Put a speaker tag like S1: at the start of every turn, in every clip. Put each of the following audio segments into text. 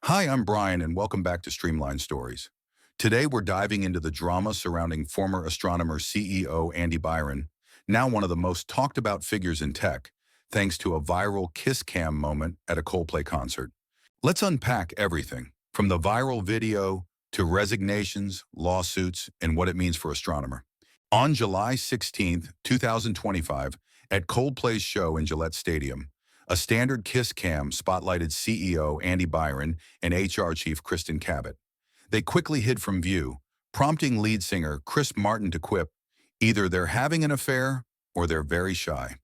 S1: Hi, I'm Brian, and welcome back to Streamline Stories. Today, we're diving into the drama surrounding former astronomer CEO Andy Byron, now one of the most talked about figures in tech, thanks to a viral kiss cam moment at a Coldplay concert. Let's unpack everything, from the viral video to resignations, lawsuits, and what it means for astronomer. On July 16th, 2025, at Coldplay's show in Gillette Stadium, a standard kiss cam spotlighted CEO Andy Byron and HR chief Kristin Cabot. They quickly hid from view, prompting lead singer Chris Martin to quip, either they're having an affair or they're very shy.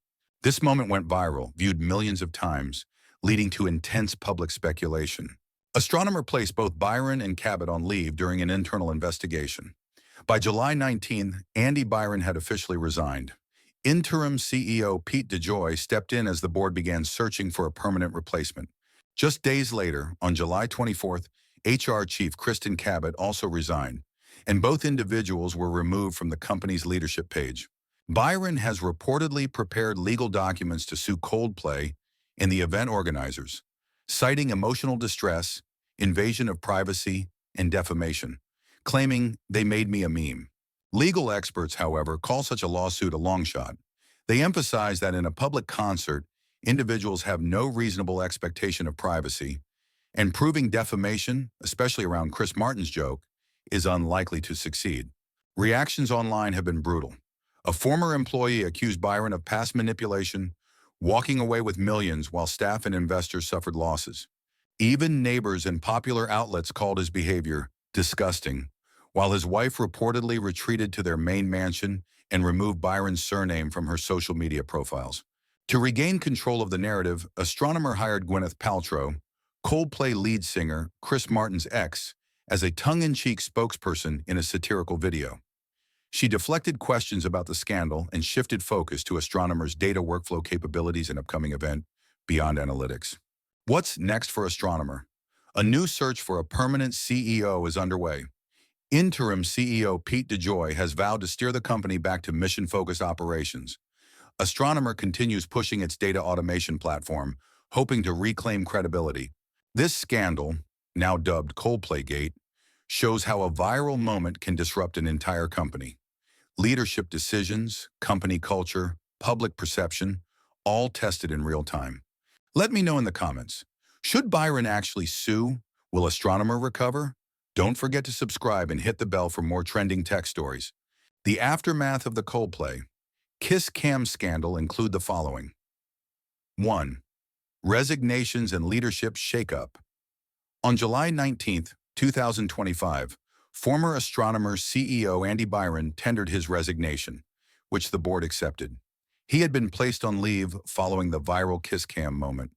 S1: This moment went viral, viewed millions of times, leading to intense public speculation. Astronomer placed both Byron and Cabot on leave during an internal investigation. By July 19th, Andy Byron had officially resigned. Interim CEO DeJoy stepped in as the board began searching for a permanent replacement. Just days later, on July 24th, HR chief Kristin Cabot also resigned, and both individuals were removed from the company's leadership page. Byron has reportedly prepared legal documents to sue Coldplay and the event organizers, citing emotional distress, invasion of privacy, and defamation, claiming they made me a meme. Legal experts, however, call such a lawsuit a long shot. They emphasize that in a public concert, individuals have no reasonable expectation of privacy, and proving defamation, especially around Chris Martin's joke, is unlikely to succeed. Reactions online have been brutal. A former employee accused Byron of past manipulation, walking away with millions while staff and investors suffered losses. Even neighbors and popular outlets called his behavior disgusting, while his wife reportedly retreated to their main mansion and removed Byron's surname from her social media profiles. To regain control of the narrative, Astronomer hired Gwyneth Paltrow, Coldplay lead singer Chris Martin's ex, as a tongue-in-cheek spokesperson in a satirical video. She deflected questions about the scandal and shifted focus to Astronomer's data workflow capabilities and upcoming event, Beyond Analytics. What's next for Astronomer? A new search for a permanent CEO is underway. Interim CEO DeJoy has vowed to steer the company back to mission-focused operations. Astronomer continues pushing its data automation platform, hoping to reclaim credibility. This scandal, now dubbed Coldplaygate, shows how a viral moment can disrupt an entire company. Leadership decisions, company culture, public perception, all tested in real time. Let me know in the comments. Should Byron actually sue? Will Astronomer recover? Don't forget to subscribe and hit the bell for more trending tech stories. The aftermath of the Coldplay kiss cam scandal include the following. 1. Resignations and leadership shakeup. On July 19th, 2025, former Astronomer CEO Andy Byron tendered his resignation, which the board accepted. He had been placed on leave following the viral kiss cam moment.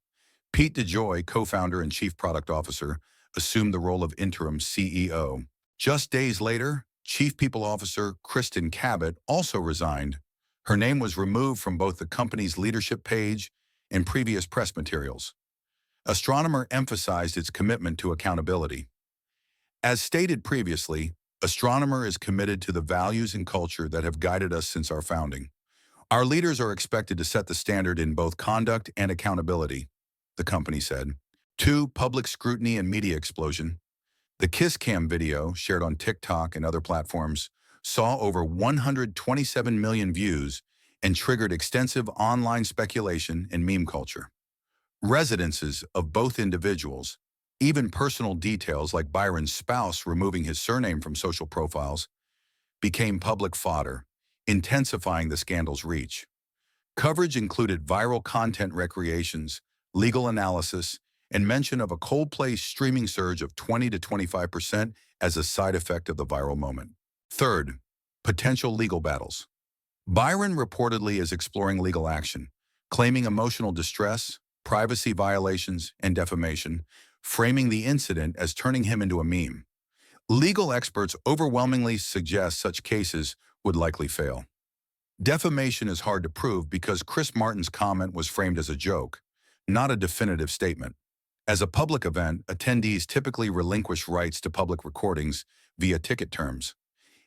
S1: DeJoy, co-founder and chief product officer, assumed the role of interim CEO. Just days later, Chief People Officer Kristin Cabot also resigned. Her name was removed from both the company's leadership page and previous press materials. Astronomer emphasized its commitment to accountability. As stated previously, Astronomer is committed to the values and culture that have guided us since our founding. Our leaders are expected to set the standard in both conduct and accountability, the company said. 2. Public scrutiny and media explosion. The kiss cam video, shared on TikTok and other platforms, saw over 127 million views and triggered extensive online speculation and meme culture. Residences of both individuals, even personal details like Byron's spouse removing his surname from social profiles, became public fodder, intensifying the scandal's reach. Coverage included viral content recreations, legal analysis, and mention of a Coldplay streaming surge of 20 to 25% as a side effect of the viral moment. 3. Potential legal battles. Byron reportedly is exploring legal action, claiming emotional distress, privacy violations, and defamation, framing the incident as turning him into a meme. Legal experts overwhelmingly suggest such cases would likely fail. Defamation is hard to prove because Chris Martin's comment was framed as a joke, not a definitive statement. As a public event, attendees typically relinquish rights to public recordings via ticket terms.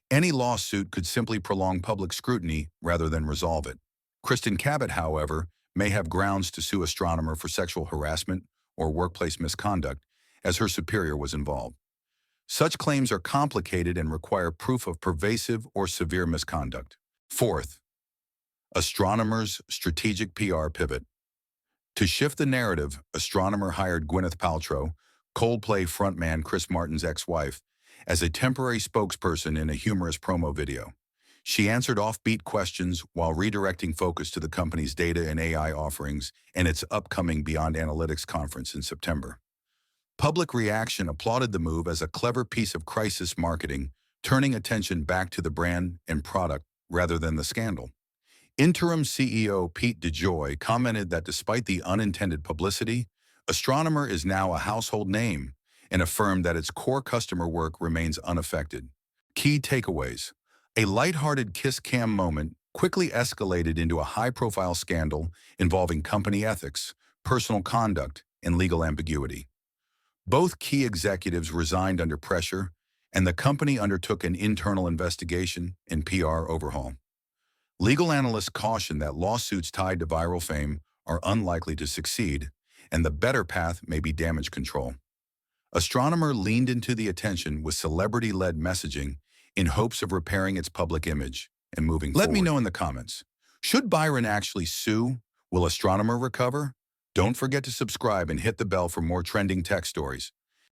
S1: Any lawsuit could simply prolong public scrutiny rather than resolve it. Kristin Cabot, however, may have grounds to sue Astronomer for sexual harassment or workplace misconduct, as her superior was involved. Such claims are complicated and require proof of pervasive or severe misconduct. Fourth, astronomers' strategic PR pivot. To shift the narrative, Astronomer hired Gwyneth Paltrow, Coldplay frontman Chris Martin's ex-wife, as a temporary spokesperson in a humorous promo video. She answered offbeat questions while redirecting focus to the company's data and AI offerings and its upcoming Beyond Analytics conference in September. Public reaction applauded the move as a clever piece of crisis marketing, turning attention back to the brand and product rather than the scandal. Interim CEO DeJoy commented that despite the unintended publicity, Astronomer is now a household name and affirmed that its core customer work remains unaffected. Key takeaways. A lighthearted kiss cam moment quickly escalated into a high-profile scandal involving company ethics, personal conduct, and legal ambiguity. Both key executives resigned under pressure, and the company undertook an internal investigation and PR overhaul. Legal analysts caution that lawsuits tied to viral fame are unlikely to succeed, and the better path may be damage control. Astronomer leaned into the attention with celebrity-led messaging in hopes of repairing its public image and moving forward. Let me know in the comments. Should Byron actually sue? Will Astronomer recover? Don't forget to subscribe and hit the bell for more trending tech stories.